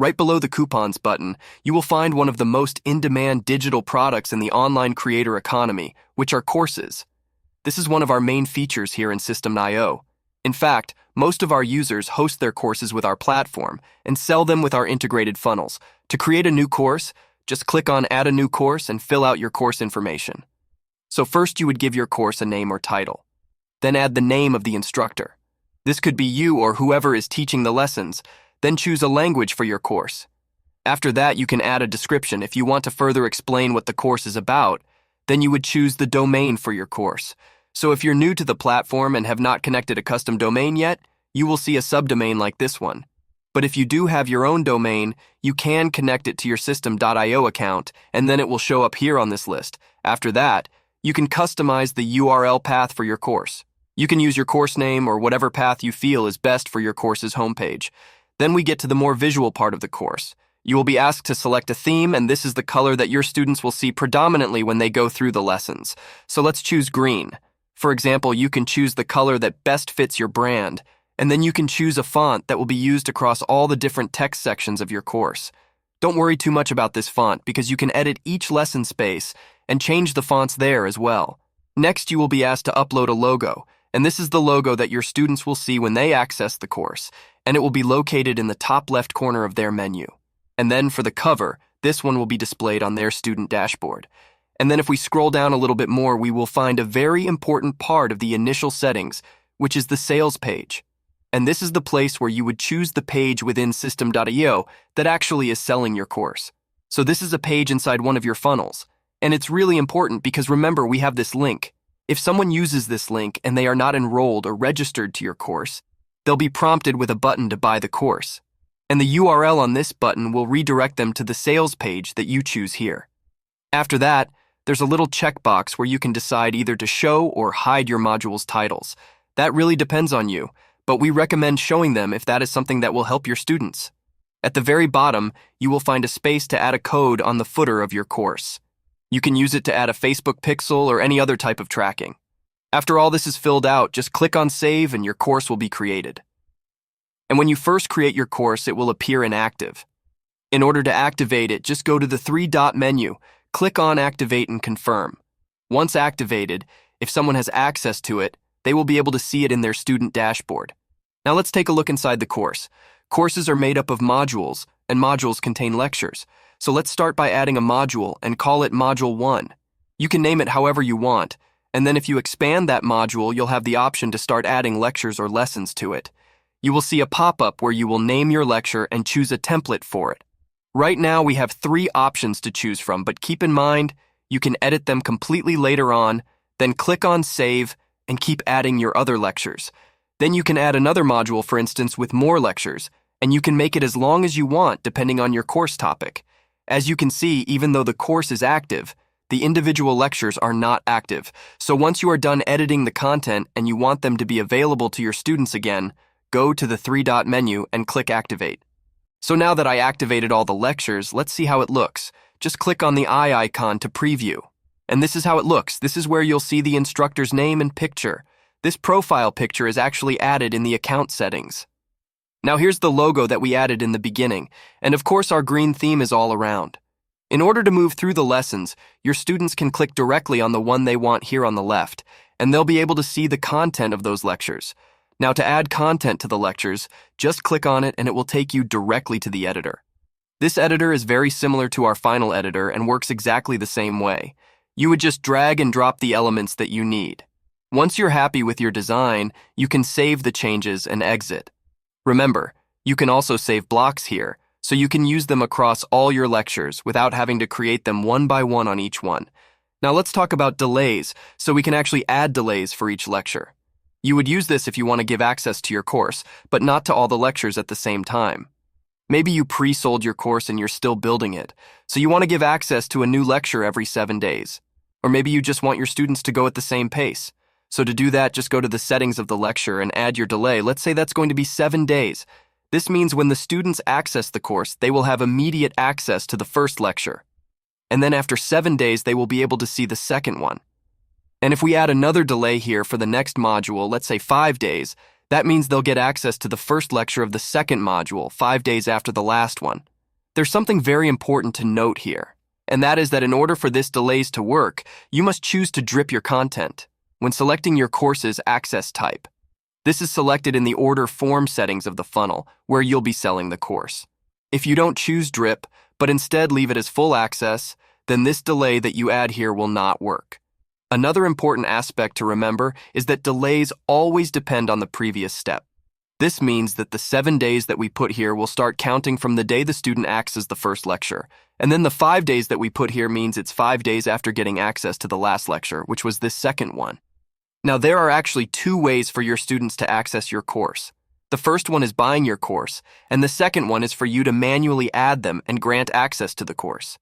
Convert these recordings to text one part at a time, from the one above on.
Right below the coupons button, you will find one of the most in-demand digital products in the online creator economy, which are courses. This is one of our main features here in System.io. In fact, most of our users host their courses with our platform and sell them with our integrated funnels. To create a new course, just click on Add a New Course and fill out your course information. So first you would give your course a name or title. Then add the name of the instructor. This could be you or whoever is teaching the lessons. Then choose a language for your course. After that, you can add a description. If you want to further explain what the course is about, then you would choose the domain for your course. So if you're new to the platform and have not connected a custom domain yet, you will see a subdomain like this one. But if you do have your own domain, you can connect it to your System.io account, and then it will show up here on this list. After that, you can customize the URL path for your course. You can use your course name or whatever path you feel is best for your course's homepage. Then we get to the more visual part of the course. You will be asked to select a theme, and this is the color that your students will see predominantly when they go through the lessons. So let's choose green. For example, you can choose the color that best fits your brand, and then you can choose a font that will be used across all the different text sections of your course. Don't worry too much about this font because you can edit each lesson space and change the fonts there as well. Next, you will be asked to upload a logo, and this is the logo that your students will see when they access the course, and it will be located in the top left corner of their menu. And then for the cover, this one will be displayed on their student dashboard. And then if we scroll down a little bit more, we will find a very important part of the initial settings, which is the sales page. And this is the place where you would choose the page within System.io that actually is selling your course. So this is a page inside one of your funnels. And it's really important because remember, we have this link. If someone uses this link and they are not enrolled or registered to your course, they'll be prompted with a button to buy the course. And the URL on this button will redirect them to the sales page that you choose here. After that, there's a little checkbox where you can decide either to show or hide your module's titles. That really depends on you, but we recommend showing them if that is something that will help your students. At the very bottom, you will find a space to add a code on the footer of your course. You can use it to add a Facebook pixel or any other type of tracking. After all this is filled out, just click on Save and your course will be created. And when you first create your course, it will appear inactive. In order to activate it, just go to the three-dot menu, click on Activate and Confirm. Once activated, if someone has access to it, they will be able to see it in their student dashboard. Now let's take a look inside the course. Courses are made up of modules, and modules contain lectures. So let's start by adding a module and call it Module 1. You can name it however you want, and then if you expand that module, you'll have the option to start adding lectures or lessons to it. You will see a pop-up where you will name your lecture and choose a template for it. Right now, we have 3 options to choose from, but keep in mind, you can edit them completely later on, then click on Save and keep adding your other lectures. Then you can add another module, for instance, with more lectures, and you can make it as long as you want depending on your course topic. As you can see, even though the course is active, the individual lectures are not active. So once you are done editing the content and you want them to be available to your students again, go to the three-dot menu and click Activate. So now that I activated all the lectures, let's see how it looks. Just click on the eye icon to preview. And this is how it looks. This is where you'll see the instructor's name and picture. This profile picture is actually added in the account settings. Now here's the logo that we added in the beginning, and of course our green theme is all around. In order to move through the lessons, your students can click directly on the one they want here on the left, and they'll be able to see the content of those lectures. Now to add content to the lectures, just click on it and it will take you directly to the editor. This editor is very similar to our final editor and works exactly the same way. You would just drag and drop the elements that you need. Once you're happy with your design, you can save the changes and exit. Remember, you can also save blocks here, so you can use them across all your lectures without having to create them one by one on each one. Now let's talk about delays, so we can actually add delays for each lecture. You would use this if you want to give access to your course, but not to all the lectures at the same time. Maybe you pre-sold your course and you're still building it, so you want to give access to a new lecture every 7 days. Or maybe you just want your students to go at the same pace. So to do that, just go to the settings of the lecture and add your delay. Let's say that's going to be 7 days. This means when the students access the course, they will have immediate access to the first lecture. And then after 7 days, they will be able to see the second one. And if we add another delay here for the next module, let's say 5 days, that means they'll get access to the first lecture of the second module 5 days after the last one. There's something very important to note here, and that is that in order for this delays to work, you must choose to drip your content when selecting your course's access type. This is selected in the order form settings of the funnel, where you'll be selling the course. If you don't choose drip, but instead leave it as full access, then this delay that you add here will not work. Another important aspect to remember is that delays always depend on the previous step. This means that the 7 days that we put here will start counting from the day the student accesses the first lecture, and then the 5 days that we put here means it's 5 days after getting access to the last lecture, which was this second one. Now, there are actually 2 ways for your students to access your course. The first one is buying your course, and the second one is for you to manually add them and grant access to the course.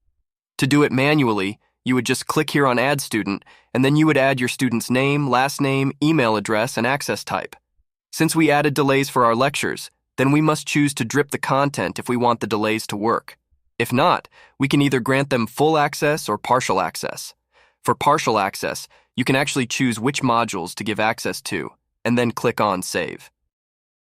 To do it manually, you would just click here on Add Student, and then you would add your student's name, last name, email address, and access type. Since we added delays for our lectures, then we must choose to drip the content if we want the delays to work. If not, we can either grant them full access or partial access. For partial access, you can actually choose which modules to give access to, and then click on Save.